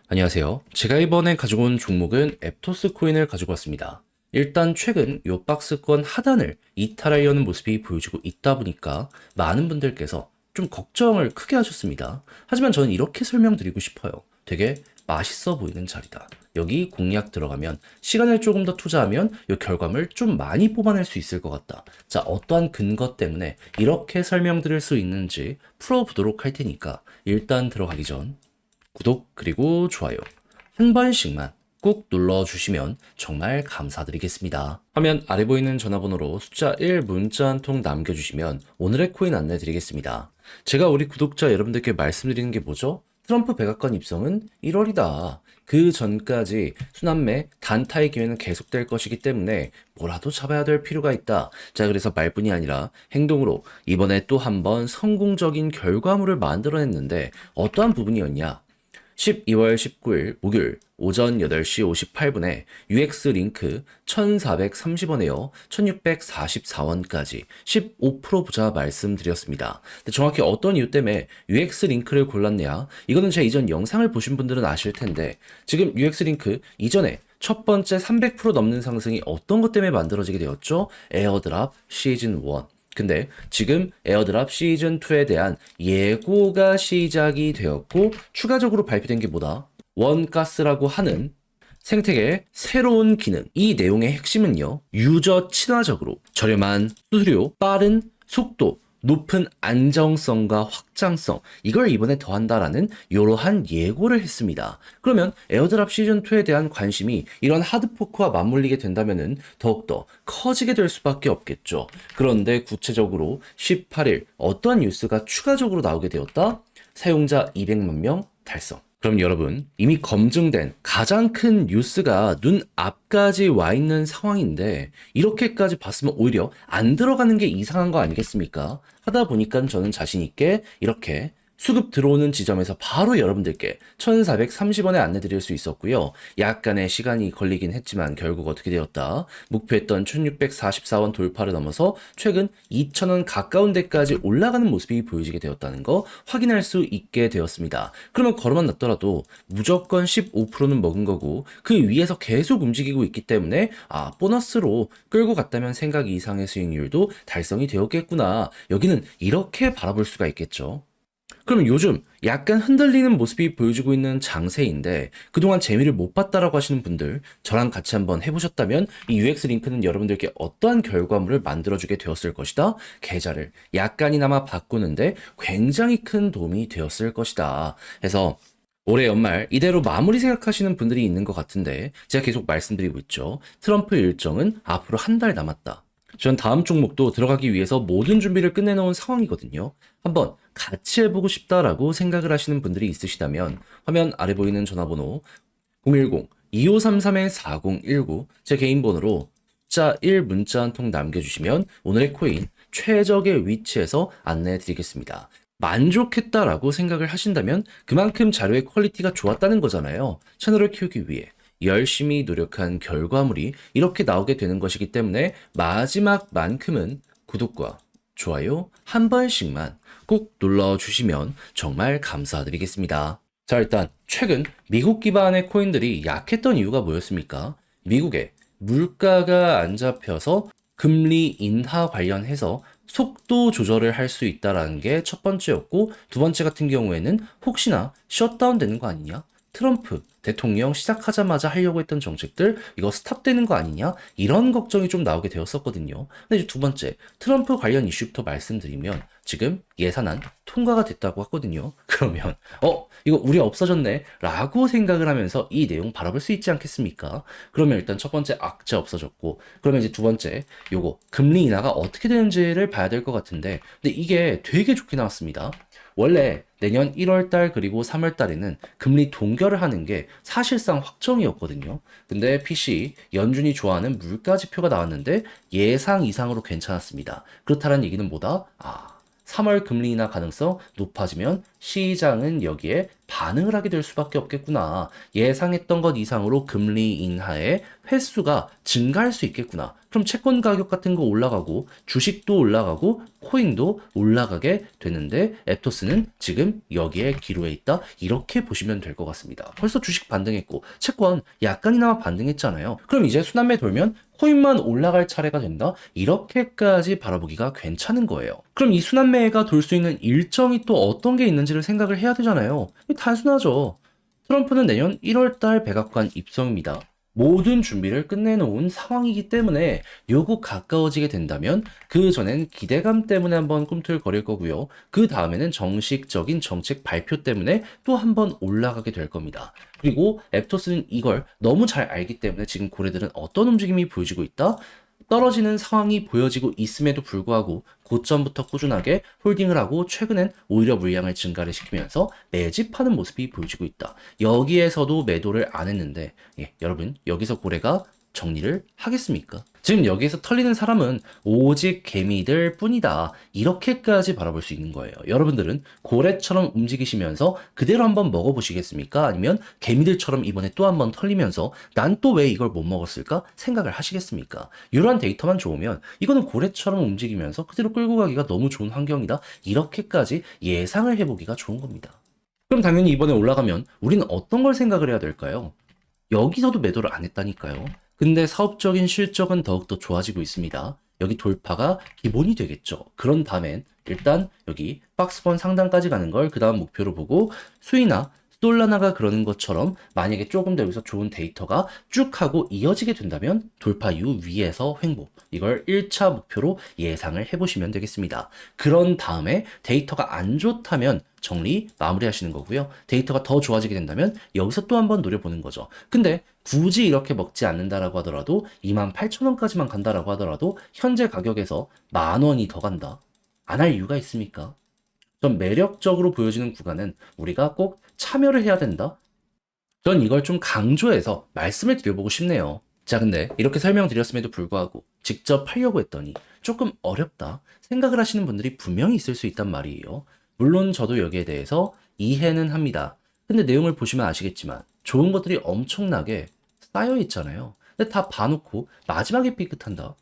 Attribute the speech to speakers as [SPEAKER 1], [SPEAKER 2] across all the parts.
[SPEAKER 1] 안녕하세요. 제가 이번에 가지고 온 종목은 앱토스 코인을 가지고 왔습니다. 일단 최근 요 박스권 하단을 이탈하려는 모습이 보여지고 있다 보니까 많은 분들께서 좀 걱정을 크게 하셨습니다. 하지만 저는 이렇게 설명드리고 싶어요. 되게 맛있어 보이는 자리다. 여기 공략 들어가면 시간을 조금 더 투자하면 이 결과물 좀 많이 뽑아낼 수 있을 것 같다. 자, 어떠한 근거 때문에 이렇게 설명드릴 수 있는지 풀어보도록 할 테니까 일단 들어가기 전 구독 그리고 좋아요 한 번씩만 꾹 눌러주시면 정말 감사드리겠습니다. 화면 아래 보이는 전화번호로 숫자 1 문자 한 통 남겨주시면 오늘의 코인 안내 드리겠습니다. 제가 우리 구독자 여러분들께 말씀드리는 게 뭐죠? 트럼프 백악관 입성은 1월이다. 그 전까지 순환매 단타의 기회는 계속될 것이기 때문에 뭐라도 잡아야 될 필요가 있다. 자, 그래서 말뿐이 아니라 행동으로 이번에 또 한 번 성공적인 결과물을 만들어냈는데 어떠한 부분이었냐? 12월 19일 목요일 오전 8시 58분에 UX 링크 1,430원에요. 1,644원까지 15% 부자 말씀드렸습니다. 근데 정확히 어떤 이유 때문에 UX 링크를 골랐냐? 이거는 제 이전 영상을 보신 분들은 아실 텐데 지금 UX 링크 이전에 첫 번째 300% 넘는 상승이 어떤 것 때문에 만들어지게 되었죠? 에어드랍 시즌 1. 근데 지금 에어드랍 시즌2에 대한 예고가 시작이 되었고 추가적으로 발표된 게 뭐다? 원가스라고 하는 생태계의 새로운 기능. 이 내용의 핵심은요. 유저 친화적으로 저렴한 수수료, 빠른 속도, 높은 안정성과 확장성 이걸 이번에 더한다라는 이러한 예고를 했습니다. 그러면 에어드랍 시즌2에 대한 관심이 이런 하드포크와 맞물리게 된다면 더욱더 커지게 될 수밖에 없겠죠. 그런데 구체적으로 18일 어떠한 뉴스가 추가적으로 나오게 되었다? 사용자 200만 명 달성. 그럼 여러분 이미 검증된 가장 큰 뉴스가 눈 앞까지 와 있는 상황인데 이렇게까지 봤으면 오히려 안 들어가는 게 이상한 거 아니겠습니까? 하다 보니까 저는 자신 있게 이렇게 수급 들어오는 지점에서 바로 여러분들께 1,430원에 안내 드릴 수 있었고요. 약간의 시간이 걸리긴 했지만 결국 어떻게 되었다? 목표했던 1,644원 돌파를 넘어서 최근 2,000원 가까운 데까지 올라가는 모습이 보여지게 되었다는 거 확인할 수 있게 되었습니다. 그러면 걸어만 놨더라도 무조건 15%는 먹은 거고 그 위에서 계속 움직이고 있기 때문에 보너스로 끌고 갔다면 생각 이상의 수익률도 달성이 되었겠구나. 여기는 이렇게 바라볼 수가 있겠죠. 그럼 요즘 약간 흔들리는 모습이 보여지고 있는 장세인데 그동안 재미를 못 봤다라고 하시는 분들 저랑 같이 한번 해보셨다면 이 UX 링크는 여러분들께 어떠한 결과물을 만들어주게 되었을 것이다. 계좌를 약간이나마 바꾸는데 굉장히 큰 도움이 되었을 것이다. 해서 올해 연말 이대로 마무리 생각하시는 분들이 있는 것 같은데 제가 계속 말씀드리고 있죠. 트럼프 일정은 앞으로 한 달 남았다. 전 다음 종목도 들어가기 위해서 모든 준비를 끝내놓은 상황이거든요. 한번 같이 해보고 싶다라고 생각을 하시는 분들이 있으시다면 화면 아래 보이는 전화번호 010-2533-4019 제 개인 번호로 숫자 1 문자 한 통 남겨주시면 오늘의 코인 최적의 위치에서 안내해 드리겠습니다. 만족했다라고 생각을 하신다면 그만큼 자료의 퀄리티가 좋았다는 거잖아요. 채널을 키우기 위해 열심히 노력한 결과물이 이렇게 나오게 되는 것이기 때문에 마지막만큼은 구독과 좋아요 한 번씩만 꼭 눌러주시면 정말 감사드리겠습니다. 자, 일단 최근 미국 기반의 코인들이 약했던 이유가 뭐였습니까? 미국의 물가가 안 잡혀서 금리 인하 관련해서 속도 조절을 할 수 있다라는 게 첫 번째였고 두 번째 같은 경우에는 혹시나 셧다운 되는 거 아니냐? 트럼프 대통령 시작하자마자 하려고 했던 정책들 이거 스탑되는 거 아니냐? 이런 걱정이 좀 나오게 되었었거든요. 근데 이제 두 번째 트럼프 관련 이슈부터 말씀드리면 지금 예산안 통과가 됐다고 하거든요. 그러면 이거 우리 없어졌네 라고 생각을 하면서 이 내용 바라볼 수 있지 않겠습니까? 그러면 일단 첫 번째 악재 없어졌고 그러면 이제 두 번째 요거 금리 인하가 어떻게 되는지를 봐야 될 것 같은데 근데 이게 되게 좋게 나왔습니다. 원래 내년 1월달 그리고 3월달에는 금리 동결을 하는 게 사실상 확정이었거든요. 근데 PC 연준이 좋아하는 물가 지표가 나왔는데 예상 이상으로 괜찮았습니다. 그렇다는 얘기는 뭐다? 3월 금리 인하 가능성 높아지면 시장은 여기에 반응을 하게 될 수밖에 없겠구나. 예상했던 것 이상으로 금리 인하의 횟수가 증가할 수 있겠구나. 그럼 채권 가격 같은 거 올라가고 주식도 올라가고 코인도 올라가게 되는데 앱토스는 지금 여기에 기로에 있다. 이렇게 보시면 될 것 같습니다. 벌써 주식 반등했고 채권 약간이나마 반등했잖아요. 그럼 이제 순환매 돌면 코인만 올라갈 차례가 된다? 이렇게까지 바라보기가 괜찮은 거예요. 그럼 이 순환매가 돌 수 있는 일정이 또 어떤 게 있는지를 생각을 해야 되잖아요. 단순하죠. 트럼프는 내년 1월달 백악관 입성입니다. 모든 준비를 끝내놓은 상황이기 때문에 요거 가까워지게 된다면 그 전엔 기대감 때문에 한번 꿈틀거릴 거고요. 그 다음에는 정식적인 정책 발표 때문에 또 한번 올라가게 될 겁니다. 그리고 앱토스는 이걸 너무 잘 알기 때문에 지금 고래들은 어떤 움직임이 보여지고 있다? 떨어지는 상황이 보여지고 있음에도 불구하고 고점부터 꾸준하게 홀딩을 하고 최근엔 오히려 물량을 증가를 시키면서 매집하는 모습이 보여지고 있다. 여기에서도 매도를 안 했는데 여러분 여기서 고래가 정리를 하겠습니까? 지금 여기에서 털리는 사람은 오직 개미들 뿐이다. 이렇게까지 바라볼 수 있는 거예요. 여러분들은 고래처럼 움직이시면서 그대로 한번 먹어보시겠습니까? 아니면 개미들처럼 이번에 또 한번 털리면서 난 또 왜 이걸 못 먹었을까? 생각을 하시겠습니까? 이러한 데이터만 좋으면 이거는 고래처럼 움직이면서 그대로 끌고 가기가 너무 좋은 환경이다. 이렇게까지 예상을 해보기가 좋은 겁니다. 그럼 당연히 이번에 올라가면 우리는 어떤 걸 생각을 해야 될까요? 여기서도 매도를 안 했다니까요. 근데 사업적인 실적은 더욱더 좋아지고 있습니다. 여기 돌파가 기본이 되겠죠. 그런 다음엔 일단 여기 박스권 상단까지 가는 걸 그 다음 목표로 보고 수이나 솔라나가 그러는 것처럼 만약에 조금 더 여기서 좋은 데이터가 쭉 하고 이어지게 된다면 돌파 이후 위에서 횡보 이걸 1차 목표로 예상을 해보시면 되겠습니다. 그런 다음에 데이터가 안 좋다면 정리 마무리하시는 거고요. 데이터가 더 좋아지게 된다면 여기서 또 한번 노려보는 거죠. 근데 굳이 이렇게 먹지 않는다라고 하더라도 28,000원까지만 간다라고 하더라도 현재 가격에서 10,000원이 더 간다. 안 할 이유가 있습니까? 좀 매력적으로 보여지는 구간은 우리가 꼭 참여를 해야 된다. 전 이걸 좀 강조해서 말씀을 드려보고 싶네요. 자, 근데 이렇게 설명드렸음에도 불구하고 직접 하려고 했더니 조금 어렵다 생각을 하시는 분들이 분명히 있을 수 있단 말이에요. 물론 저도 여기에 대해서 이해는 합니다. 근데 내용을 보시면 아시겠지만 좋은 것들이 엄청나게 쌓여 있잖아요. 근데 다 봐놓고 마지막에 삐끗한다.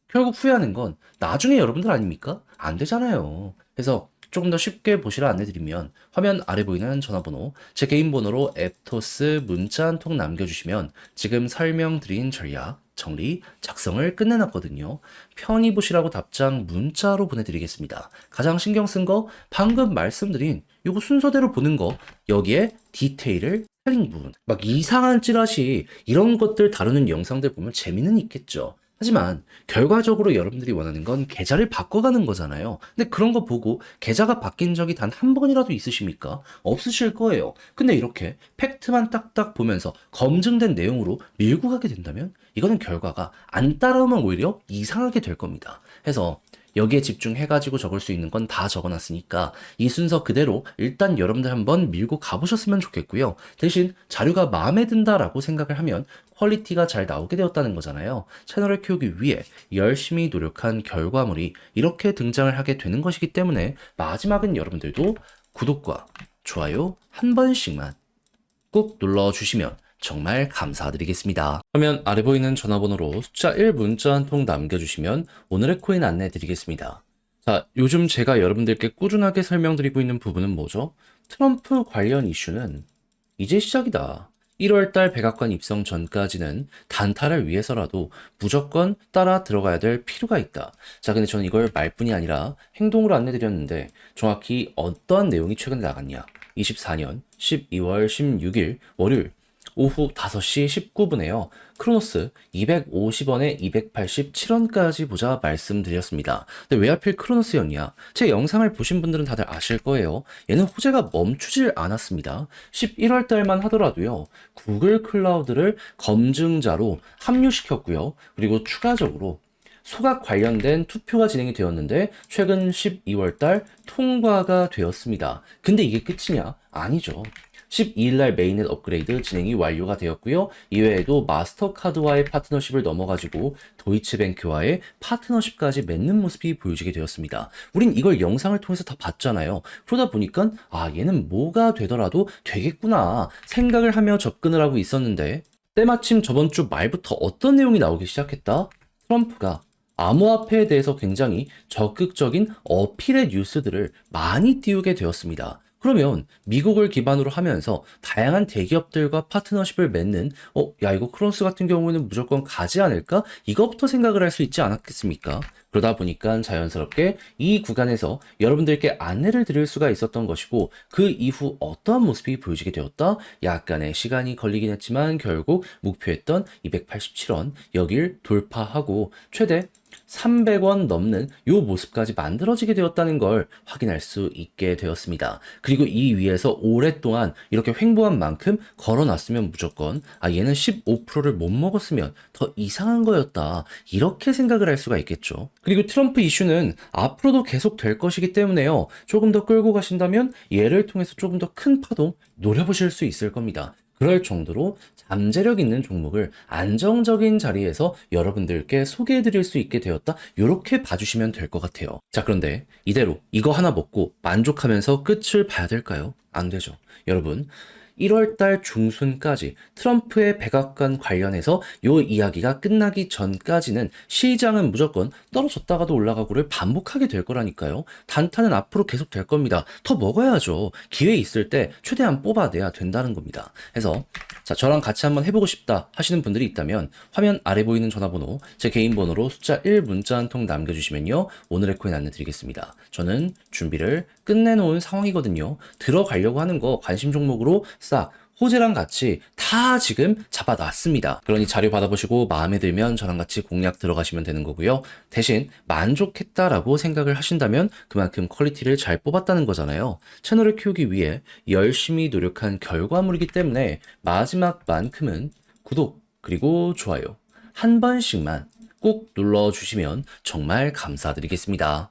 [SPEAKER 1] 결국 후회하는 건 나중에 여러분들 아닙니까? 안 되잖아요. 그래서 조금 더 쉽게 보시라 안내드리면 화면 아래 보이는 전화번호, 제 개인 번호로 앱토스 문자 한 통 남겨주시면 지금 설명드린 전략, 정리, 작성을 끝내놨거든요. 편히 보시라고 답장 문자로 보내드리겠습니다. 가장 신경 쓴 거 방금 말씀드린 요거 순서대로 보는 거 여기에 디테일을 살린 부분 막 이상한 찌라시 이런 것들 다루는 영상들 보면 재미는 있겠죠. 하지만 결과적으로 여러분들이 원하는 건 계좌를 바꿔가는 거잖아요. 근데 그런 거 보고 계좌가 바뀐 적이 단 한 번이라도 있으십니까? 없으실 거예요. 근데 이렇게 팩트만 딱딱 보면서 검증된 내용으로 밀고 가게 된다면 이거는 결과가 안 따라오면 오히려 이상하게 될 겁니다. 해서 여기에 집중해가지고 적을 수 있는 건 다 적어놨으니까 이 순서 그대로 일단 여러분들 한번 밀고 가보셨으면 좋겠고요. 대신 자료가 마음에 든다라고 생각을 하면 퀄리티가 잘 나오게 되었다는 거잖아요. 채널을 키우기 위해 열심히 노력한 결과물이 이렇게 등장을 하게 되는 것이기 때문에 마지막은 여러분들도 구독과 좋아요 한 번씩만 꼭 눌러주시면 정말 감사드리겠습니다. 화면 아래 보이는 전화번호로 숫자 1 문자 한 통 남겨주시면 오늘의 코인 안내 드리겠습니다. 자, 요즘 제가 여러분들께 꾸준하게 설명드리고 있는 부분은 뭐죠? 트럼프 관련 이슈는 이제 시작이다. 1월달 백악관 입성 전까지는 단타를 위해서라도 무조건 따라 들어가야 될 필요가 있다. 자, 근데 저는 이걸 말뿐이 아니라 행동으로 안내드렸는데 정확히 어떤 내용이 최근에 나갔냐? 24년 12월 16일 월요일 오후 5시 19분에요. 크로노스 250원에 287원까지 보자 말씀드렸습니다. 근데 왜 하필 크로노스였냐? 제 영상을 보신 분들은 다들 아실 거예요. 얘는 호재가 멈추질 않았습니다. 11월 달만 하더라도요. 구글 클라우드를 검증자로 합류시켰고요. 그리고 추가적으로 소각 관련된 투표가 진행이 되었는데 최근 12월 달 통과가 되었습니다. 근데 이게 끝이냐? 아니죠. 12일 날 메인넷 업그레이드 진행이 완료가 되었고요. 이외에도 마스터카드와의 파트너십을 넘어가지고 도이치뱅크와의 파트너십까지 맺는 모습이 보여지게 되었습니다. 우린 이걸 영상을 통해서 다 봤잖아요. 그러다 보니까 얘는 뭐가 되더라도 되겠구나 생각을 하며 접근을 하고 있었는데 때마침 저번 주 말부터 어떤 내용이 나오기 시작했다? 트럼프가 암호화폐에 대해서 굉장히 적극적인 어필의 뉴스들을 많이 띄우게 되었습니다. 그러면 미국을 기반으로 하면서 다양한 대기업들과 파트너십을 맺는 야 이거 크로스 같은 경우에는 무조건 가지 않을까? 이것부터 생각을 할 수 있지 않았겠습니까? 그러다 보니까 자연스럽게 이 구간에서 여러분들께 안내를 드릴 수가 있었던 것이고 그 이후 어떠한 모습이 보여지게 되었다? 약간의 시간이 걸리긴 했지만 결국 목표했던 287원 여길 돌파하고 최대 300원 넘는 요 모습까지 만들어지게 되었다는 걸 확인할 수 있게 되었습니다. 그리고 이 위에서 오랫동안 이렇게 횡보한 만큼 걸어놨으면 무조건 얘는 15%를 못 먹었으면 더 이상한 거였다. 이렇게 생각을 할 수가 있겠죠. 그리고 트럼프 이슈는 앞으로도 계속 될 것이기 때문에요. 조금 더 끌고 가신다면 얘를 통해서 조금 더 큰 파동 노려보실 수 있을 겁니다. 그럴 정도로 잠재력 있는 종목을 안정적인 자리에서 여러분들께 소개해 드릴 수 있게 되었다. 이렇게 봐주시면 될 것 같아요. 자, 그런데 이대로 이거 하나 먹고 만족하면서 끝을 봐야 될까요? 안 되죠. 여러분, 1월달 중순까지 트럼프의 백악관 관련해서 요 이야기가 끝나기 전까지는 시장은 무조건 떨어졌다가도 올라가고를 반복하게 될 거라니까요. 단타는 앞으로 계속 될 겁니다. 더 먹어야죠. 기회 있을 때 최대한 뽑아내야 된다는 겁니다. 해서 자, 저랑 같이 한번 해보고 싶다 하시는 분들이 있다면 화면 아래 보이는 전화번호 제 개인 번호로 숫자 1 문자 한 통 남겨주시면요. 오늘의 코인 안내드리겠습니다. 저는 준비를 끝내놓은 상황이거든요. 들어가려고 하는 거 관심 종목으로 싹 호재랑 같이 다 지금 잡아놨습니다. 그러니 자료 받아보시고 마음에 들면 저랑 같이 공략 들어가시면 되는 거고요. 대신 만족했다라고 생각을 하신다면 그만큼 퀄리티를 잘 뽑았다는 거잖아요. 채널을 키우기 위해 열심히 노력한 결과물이기 때문에 마지막만큼은 구독 그리고 좋아요 한 번씩만 꼭 눌러주시면 정말 감사드리겠습니다.